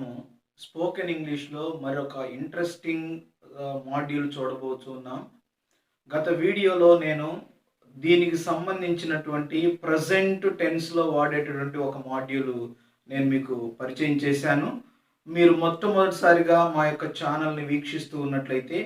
మనము స్పోకెన్ ఇంగ్లీష్లో మరొక ఇంట్రెస్టింగ్ మాడ్యూల్ చూడబోతున్నాం. గత వీడియోలో నేను దీనికి సంబంధించినటువంటి ప్రజెంట్ టెన్స్లో వాడేటటువంటి ఒక మాడ్యూల్ నేను మీకు పరిచయం చేశాను. మీరు మొట్టమొదటిసారిగా మా యొక్క ఛానల్ని వీక్షిస్తూ ఉన్నట్లయితే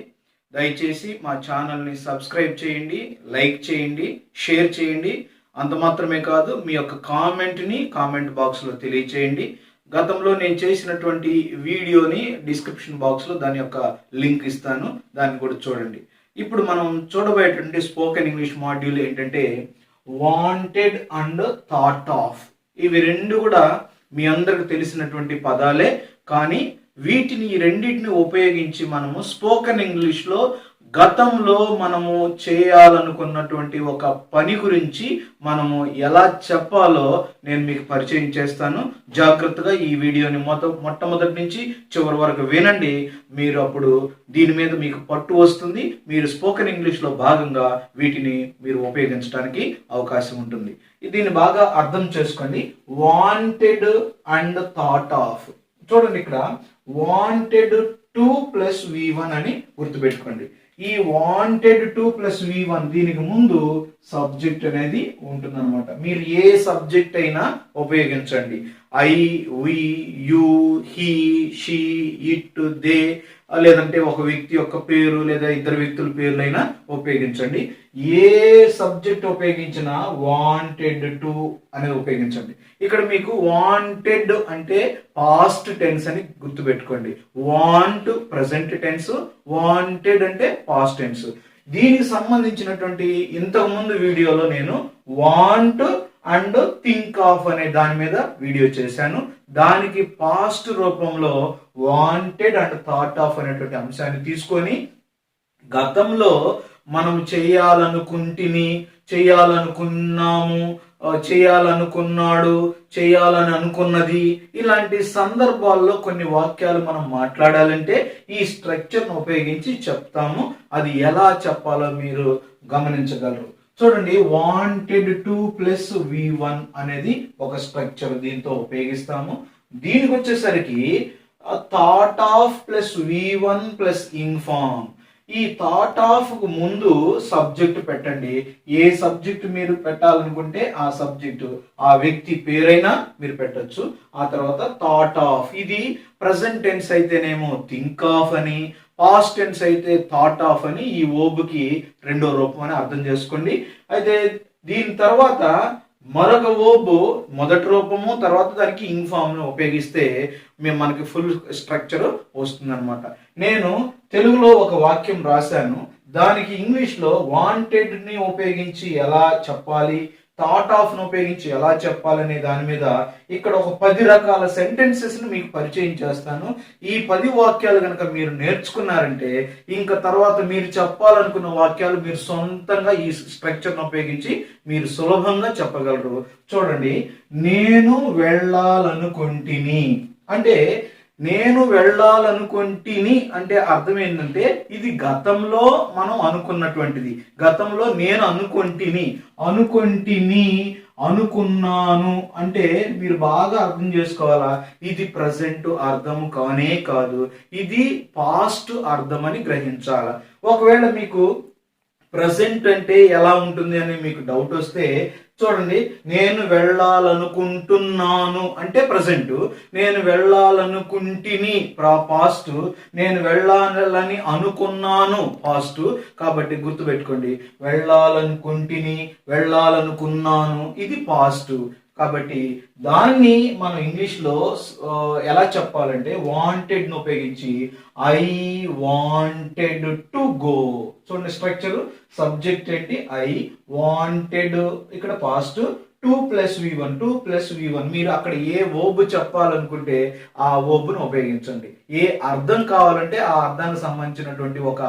దయచేసి మా ఛానల్ని సబ్స్క్రైబ్ చేయండి, లైక్ చేయండి, షేర్ చేయండి. అంత మాత్రమే కాదు, మీ యొక్క కామెంట్ని కామెంట్ బాక్స్లో తెలియచేయండి. గతంలో నేను చేసినటువంటి వీడియోని డిస్క్రిప్షన్ బాక్స్లో దాని యొక్క లింక్ ఇస్తాను, దాన్ని కూడా చూడండి. ఇప్పుడు మనం చూడబోయేటువంటి స్పోకెన్ ఇంగ్లీష్ మాడ్యూల్ ఏంటంటే వాంటెడ్ అండ్ థాట్ ఆఫ్. ఇవి రెండు కూడా మీ అందరికి తెలిసినటువంటి పదాలే, కానీ వీటిని ఈ రెండింటిని ఉపయోగించి మనము స్పోకెన్ ఇంగ్లీష్లో గతంలో మనము చేయాలనుకున్నటువంటి ఒక పని గురించి మనము ఎలా చెప్పాలో నేను మీకు పరిచయం చేస్తాను. జాగ్రత్తగా ఈ వీడియోని మొట్టమొదటి నుంచి చివరి వరకు వినండి. మీరు అప్పుడు దీని మీద మీకు పట్టు వస్తుంది. మీరు స్పోకెన్ ఇంగ్లీష్లో భాగంగా వీటిని మీరు ఉపయోగించడానికి అవకాశం ఉంటుంది. దీన్ని బాగా అర్థం చేసుకోండి. Wanted and thought of. చూడండి, ఇక్కడ వాంటెడ్ 2 + V1 అని గుర్తుపెట్టుకోండి. ఈ వాంటెడ్ 2 + V1 దీనికి ముందు సబ్జెక్ట్ అనేది ఉంటుందన్నమాట. మీరు ఏ సబ్జెక్ట్ అయినా ఉపయోగించండి. I, we, you, he, she, it, they, లేదంటే ఒక వ్యక్తి యొక్క పేరు లేదా ఇద్దరు వ్యక్తుల పేర్లైనా ఉపయోగించండి. ఏ సబ్జెక్ట్ ఉపయోగించినా వాంటెడ్ టు అనేది ఉపయోగించండి. ఇక్కడ మీకు వాంటెడ్ అంటే పాస్ట్ టెన్స్ అని గుర్తుపెట్టుకోండి. వాంట్ ప్రెసెంట్ టెన్స్, వాంటెడ్ అంటే పాస్ట్ టెన్స్. దీనికి సంబంధించినటువంటి ఇంతకుముందు వీడియోలో నేను వాంట్ అండ్ థింక్ ఆఫ్ అనే దాని మీద వీడియో చేశాను. దానికి పాస్ట్ రూపంలో వాంటెడ్ అండ్ థాట్ ఆఫ్ అనేటువంటి అంశాన్ని తీసుకొని గతంలో మనం చేయాలనుకుంటుని, చేయాలనుకున్నాము, చేయాలనుకున్నాడు, చేయాలని అనుకున్నది, ఇలాంటి సందర్భాల్లో కొన్ని వాక్యాలు మనం మాట్లాడాలంటే ఈ స్ట్రక్చర్ను ఉపయోగించి చెప్తాము. అది ఎలా చెప్పాలో మీరు గమనించగలరు. చూడండి, వాంటెడ్ 2 + V1 అనేది ఒక స్ట్రక్చర్, దీంతో ఉపయోగిస్తాము. దీనికి వచ్చేసరికి థాట్ ఆఫ్ +V1 + ఇన్ఫార్మ్. ఈ థాట్ ఆఫ్ ముందు సబ్జెక్ట్ పెట్టండి. ఏ సబ్జెక్ట్ మీరు పెట్టాలనుకుంటే ఆ సబ్జెక్టు, ఆ వ్యక్తి పేరైనా మీరు పెట్టచ్చు. ఆ తర్వాత థాట్ ఆఫ్, ఇది ప్రజెంట్ టెన్స్ అయితేనేమో థింక్ ఆఫ్ అని, పాస్ట్ టెన్స్ అయితే థాట్ ఆఫ్ అని ఈ ఓబుకి రెండో రూపం అని అర్థం చేసుకోండి. అయితే దీని తర్వాత మరొక ఓబు మొదటి రూపము, తర్వాత దానికి ఇన్ఫార్మ్ ఉపయోగిస్తే మనకి ఫుల్ స్ట్రక్చర్ వస్తుందన్నమాట. నేను తెలుగులో ఒక వాక్యం రాశాను, దానికి ఇంగ్లీష్లో వాంటెడ్ ని ఉపయోగించి ఎలా చెప్పాలి, థాట్ ఆఫ్ ను ఉపయోగించి ఎలా చెప్పాలనే దాని మీద ఇక్కడ ఒక 10 రకాల సెంటెన్సెస్ ని మీకు పరిచయం చేస్తాను. ఈ 10 వాక్యాలు కనుక మీరు నేర్చుకున్నారంటే ఇంకా తర్వాత మీరు చెప్పాలనుకున్న వాక్యాలు మీరు సొంతంగా ఈ స్ట్రక్చర్ ను ఉపయోగించి మీరు సులభంగా చెప్పగలరు. చూడండి, నేను వెళ్ళాలనుకుంటుని అంటే, నేను వెళ్ళాలనుకుంటుని అంటే అర్థం ఏంటంటే ఇది గతంలో మనం అనుకున్నటువంటిది. గతంలో నేను అనుకుంటుని, అనుకున్నాను అంటే మీరు బాగా అర్థం చేసుకోవాలా, ఇది ప్రజెంట్ అర్థం కానే కాదు, ఇది పాస్ట్ అర్థం అని గ్రహించాల. ఒకవేళ మీకు ప్రజెంట్ అంటే ఎలా ఉంటుంది అని మీకు డౌట్ వస్తే చూడండి, నేను వెళ్ళాలనుకుంటున్నాను అంటే ప్రజెంట్, నేను వెళ్ళాలనుకుంటుని పాస్ట్, నేను వెళ్ళాలని అనుకున్నాను పాస్ట్. కాబట్టి గుర్తుపెట్టుకోండి, వెళ్ళాలనుకుంటుని, వెళ్ళాలనుకున్నాను ఇది పాస్ట్. కాబట్టి దాన్ని మనం ఇంగ్లీష్లో ఎలా చెప్పాలంటే వాంటెడ్ ను ఉపయోగించి ఐ వాంటెడ్ టు గో. చూడండి, స్ట్రక్చర్ సబ్జెక్ట్ ఏంటి ఐ, వాంటెడ్ ఇక్కడ పాస్ట్, 2 + V1, 2 + V1. మీరు అక్కడ ఏ ఓబు చెప్పాలనుకుంటే ఆ ఓబును ఉపయోగించండి. ఏ అర్థం కావాలంటే ఆ అర్థానికి సంబంధించినటువంటి ఒక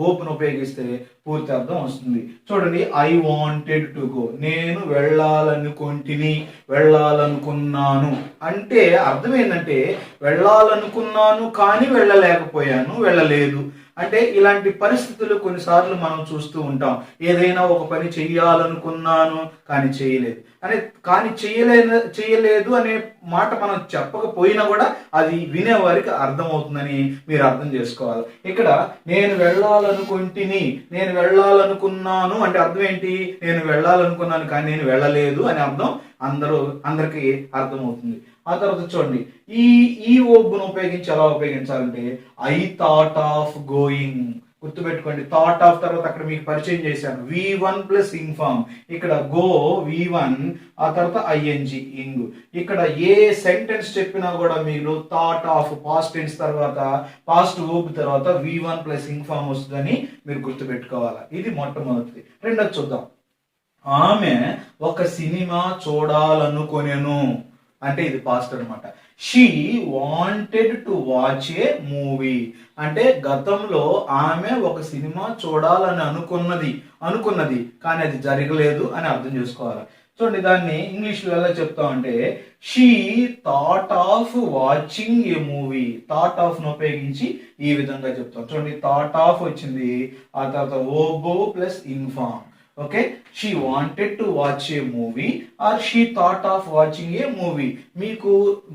ఓబును ఉపయోగిస్తే పూర్తి అర్థం వస్తుంది. చూడండి, ఐ వాంటెడ్ టు గో, నేను వెళ్ళాలనుకుంటుని, వెళ్ళాలనుకున్నాను అంటే అర్థం ఏంటంటే వెళ్ళాలనుకున్నాను కానీ వెళ్ళలేకపోయాను, వెళ్ళలేదు. అంటే ఇలాంటి పరిస్థితులు కొన్నిసార్లు మనం చూస్తూ ఉంటాం. ఏదైనా ఒక పని చెయ్యాలనుకున్నాను కానీ చేయలేదు కానీ చేయలేదు అనే మాట మనం చెప్పకపోయినా కూడా అది వినేవారికి అర్థమవుతుందని మీరు అర్థం చేసుకోవాలి. ఇక్కడ నేను వెళ్ళాలనుకున్నాను అంటే అర్థం ఏంటి? నేను వెళ్ళాలనుకున్నాను కానీ నేను వెళ్ళలేదు అని అర్థం అందరికీ అర్థమవుతుంది. ఆ తర్వాత చూడండి, ఈ ఓబ్ను ఉపయోగించి ఎలా ఉపయోగించాలంటే ఐ థాట్ ఆఫ్ గోయింగ్. గుర్తుపెట్టుకోండి, థాట్ ఆఫ్ తర్వాత అక్కడ మీకు పరిచయం చేశాను V1 ప్లస్ ఇంఫార్మ్. ఇక్కడ గో V1, ఆ తర్వాత ఐఎన్జి ఇంగ్. ఇక్కడ ఏ సెంటెన్స్ చెప్పినా కూడా మీరు థాట్ ఆఫ్ పాస్ట్ టెన్స్ తర్వాత పాస్ట్ వర్బ్ తర్వాత V1 ప్లస్ ఇంఫార్మ్ వస్తుందని మీరు గుర్తుపెట్టుకోవాలి. ఇది మొట్టమొదటిది. రెండోది చూద్దాం. ఆమె ఒక సినిమా చూడాలనుకొనెను అంటే ఇది పాస్ట్ అనమాట. She wanted to watch a movie అంటే గతంలో ఆమె ఒక సినిమా చూడాలని అనుకున్నది కానీ అది జరగలేదు అని అర్థం చేసుకోవాలి. చూడండి, దాన్ని ఇంగ్లీష్లో ఎలా చెప్తామంటే she thought of watching a movie. Thought of ను ఉపయోగించి ఈ విధంగా చెప్తాం. చూడండి, థాట్ ఆఫ్ వచ్చింది, ఆ తర్వాత ఓబో ప్లస్ ఇన్ఫార్మ్. Okay, she wanted to watch a movie or she thought of watching a movie. మీకు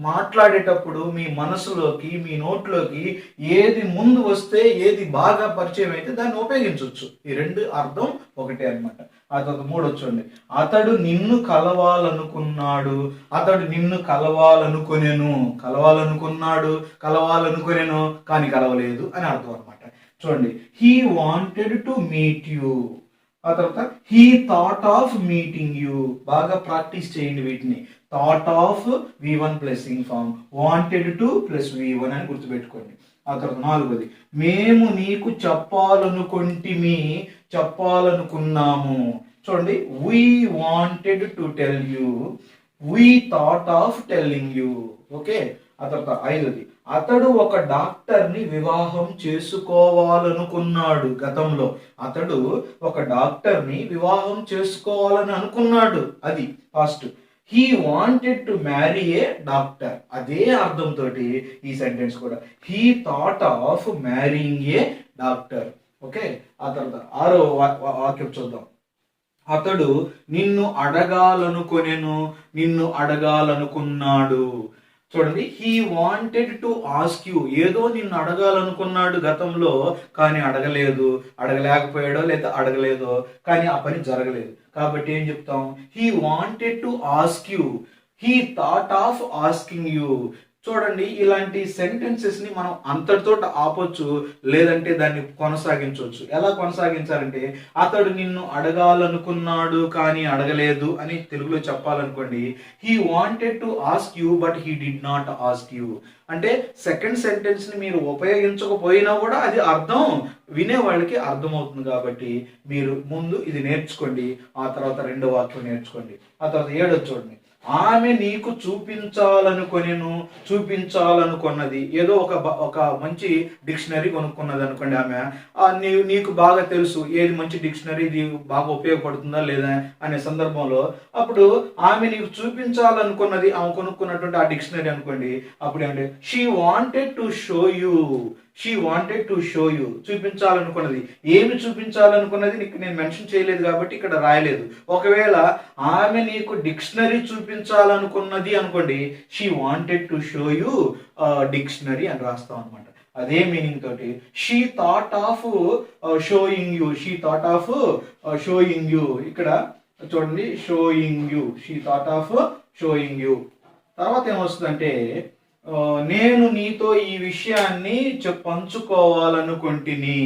మాట్లాడేటప్పుడు మీ మనసులోకి మీ నోట్లోకి ఏది ముందు వస్తే ఏది బాగా పరిచయం అయితే దాన్ని ఉపయోగించవచ్చు. ఈ రెండు అర్థం ఒకటే అనమాట. ఆ తర్వాత మూడోది చూడండి, అతడు నిన్ను కలవాలనుకున్నాడు కానీ కలవలేదు అని అర్థం అనమాట. చూడండి, he wanted to meet you. ఆ తర్వాత he thought of meeting you. బాగా ప్రాక్టీస్ చేయండి వీటిని. Thought of V1 plus inform, wanted to plus V1 అని గుర్తుపెట్టుకోండి. ఆ తర్వాత నాలుగోది, మేము నీకు చెప్పాలనుకున్నాము. చూడండి, we wanted to tell you, we thought of telling you. Okay, ఆ తర్వాత ఐదోది, అతడు ఒక డాక్టర్ని వివాహం చేసుకోవాలనుకున్నాడు. గతంలో అతడు ఒక డాక్టర్ని వివాహం చేసుకోవాలని అనుకున్నాడు, అది past. He wanted to marry A doctor. అదే అర్థంతో ఈ సెంటెన్స్ కూడా, he thought of marrying A doctor. Okay, ఆ తర్వాత ఆరో వాక్యం చూద్దాం. అతడు నిన్ను అడగాలనుకున్నాడు. చూడండి, he wanted to ask you. ఏదో నిన్ను అడగాలనుకున్నాడు గతంలో కానీ అడగలేకపోయాడో లేదా అడగలేదో కానీ ఆ పని జరగలేదు. కాబట్టి ఏం చెప్తాం? He wanted to ask you, he thought of asking you. చూడండి, ఇలాంటి సెంటెన్సెస్ ని మనం అంతటితో ఆపొచ్చు, లేదంటే దాన్ని కొనసాగించవచ్చు. ఎలా కొనసాగించాలంటే, అతడు నిన్ను అడగాలనుకున్నాడు కానీ అడగలేదు అని తెలుగులో చెప్పాలనుకోండి, he wanted to ask you but he did not ask you. అంటే సెకండ్ సెంటెన్స్ ని మీరు ఉపయోగించకపోయినా కూడా అది అర్థం వినే వాళ్ళకి అర్థమవుతుంది. కాబట్టి మీరు ముందు ఇది నేర్చుకోండి, ఆ తర్వాత రెండో వాక్యం నేర్చుకోండి. ఆ తర్వాత ఏడోది చూడండి, ఆమె నీకు చూపించాలనుకున్నది. ఏదో ఒక మంచి డిక్షనరీ కొనుక్కున్నది అనుకోండి. ఆమె నీకు బాగా తెలుసు ఏది మంచి డిక్షనరీ, ఇది బాగా ఉపయోగపడుతుందా లేదా అనే సందర్భంలో అప్పుడు ఆమె నీకు చూపించాలనుకున్నది, ఆమె కొనుక్కున్నటువంటి ఆ డిక్షనరీ అనుకోండి. అప్పుడు ఏమంటే she wanted to show you. చూపించాలనుకున్నది. ఏమి చూపించాలనుకున్నది నేను మెన్షన్ చేయలేదు కాబట్టి ఇక్కడ రాయలేదు. ఒకవేళ ఆమె నీకు డిక్షనరీ చూపించాలనుకున్నది అనుకోండి, she wanted to show you dictionary అని రాస్తాం అనమాట. అదే మీనింగ్ తోటి she thought of showing you. ఇక్కడ చూడండి, she thought of showing you. తర్వాత ఏమొస్తుందంటే, నేను నీతో ఈ విషయాన్ని పంచుకోవాలనుకుంటుని.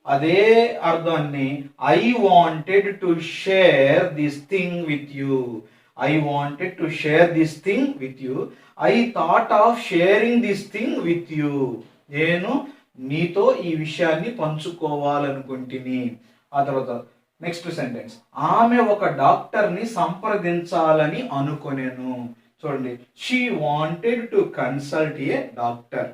అదే అర్థాన్ని I wanted to share this thing with you. I thought of sharing this thing with you. నేను నీతో ఈ విషయాన్ని పంచుకోవాలనుకుంటుని. ఆ తర్వాత నెక్స్ట్ సెంటెన్స్, ఆమె ఒక డాక్టర్ని సంప్రదించాలని అనుకొనెను. చూడండి, she wanted to consult a doctor,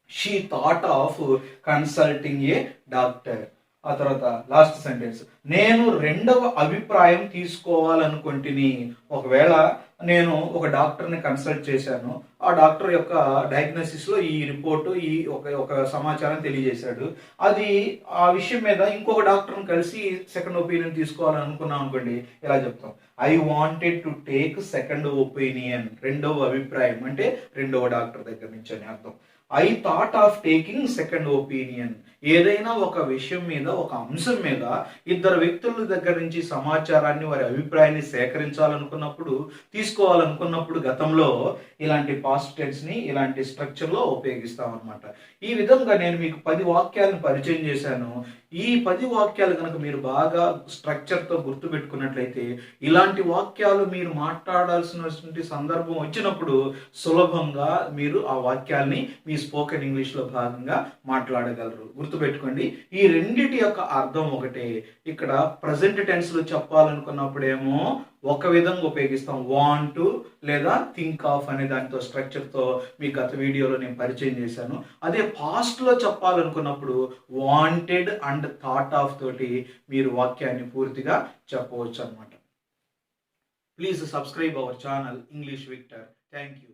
she thought of consulting A doctor. ఆ తర్వాత లాస్ట్ సెంటెన్స్, నేను రెండవ అభిప్రాయం తీసుకోవాలనుకుంటుని. ఒకవేళ నేను ఒక డాక్టర్ని కన్సల్ట్ చేశాను. ఆ డాక్టర్ యొక్క డయాగ్నోసిస్‌లో ఈ రిపోర్టు, ఈ ఒక సమాచారం తెలియజేశాడు. అది ఆ విషయం మీద ఇంకొక డాక్టర్‌ని కలిసి సెకండ్ ఒపీనియన్ తీసుకోవాలని అనుకున్నాం అనుకోండి, ఇలా చెప్తాం. I wanted to take second opinion. రెండవ అభిప్రాయం అంటే రెండవ డాక్టర్ దగ్గర నుంచి అని అర్థం. I thought of taking second opinion. ఏదైనా ఒక విషయం మీద, ఒక అంశం మీద ఇద్దరు వ్యక్తుల దగ్గర నుంచి సమాచారాన్ని, వారి అభిప్రాయాన్ని సేకరించాలనుకున్నప్పుడు, తీసుకోవాలనుకున్నప్పుడు గతంలో ఇలాంటి పాస్ట్ టెన్స్ని ఇలాంటి స్ట్రక్చర్లో ఉపయోగిస్తాం అనమాట. ఈ విధంగా నేను మీకు 10 వాక్యాలను పరిచయం చేశాను. ఈ 10 వాక్యాలు కనుక మీరు బాగా స్ట్రక్చర్తో గుర్తుపెట్టుకున్నట్లయితే, ఇలాంటి వాక్యాలు మీరు మాట్లాడాల్సినటువంటి సందర్భం వచ్చినప్పుడు సులభంగా మీరు ఆ వాక్యాల్ని మీ స్పోకెన్ ఇంగ్లీష్లో భాగంగా మాట్లాడగలరు. గుర్తుపెట్టుకోండి, ఈ రెండిటి యొక్క అర్థం ఒకటే. ఇక్కడ ప్రజెంట్ టెన్స్లో చెప్పాలనుకున్నప్పుడేమో ఒక విధంగా ఉపయోగిస్తాం, వాంట్ లేదా థింక్ ఆఫ్ అనే దానితో స్ట్రక్చర్తో మీ గత వీడియోలో నేను పరిచయం చేశాను. అదే పాస్ట్లో చెప్పాలనుకున్నప్పుడు వాంటెడ్ అండ్ థాట్ ఆఫ్ తోటి మీరు వాక్యాన్ని పూర్తిగా చెప్పవచ్చు అనమాట. Please subscribe our channel English Victor. Thank you.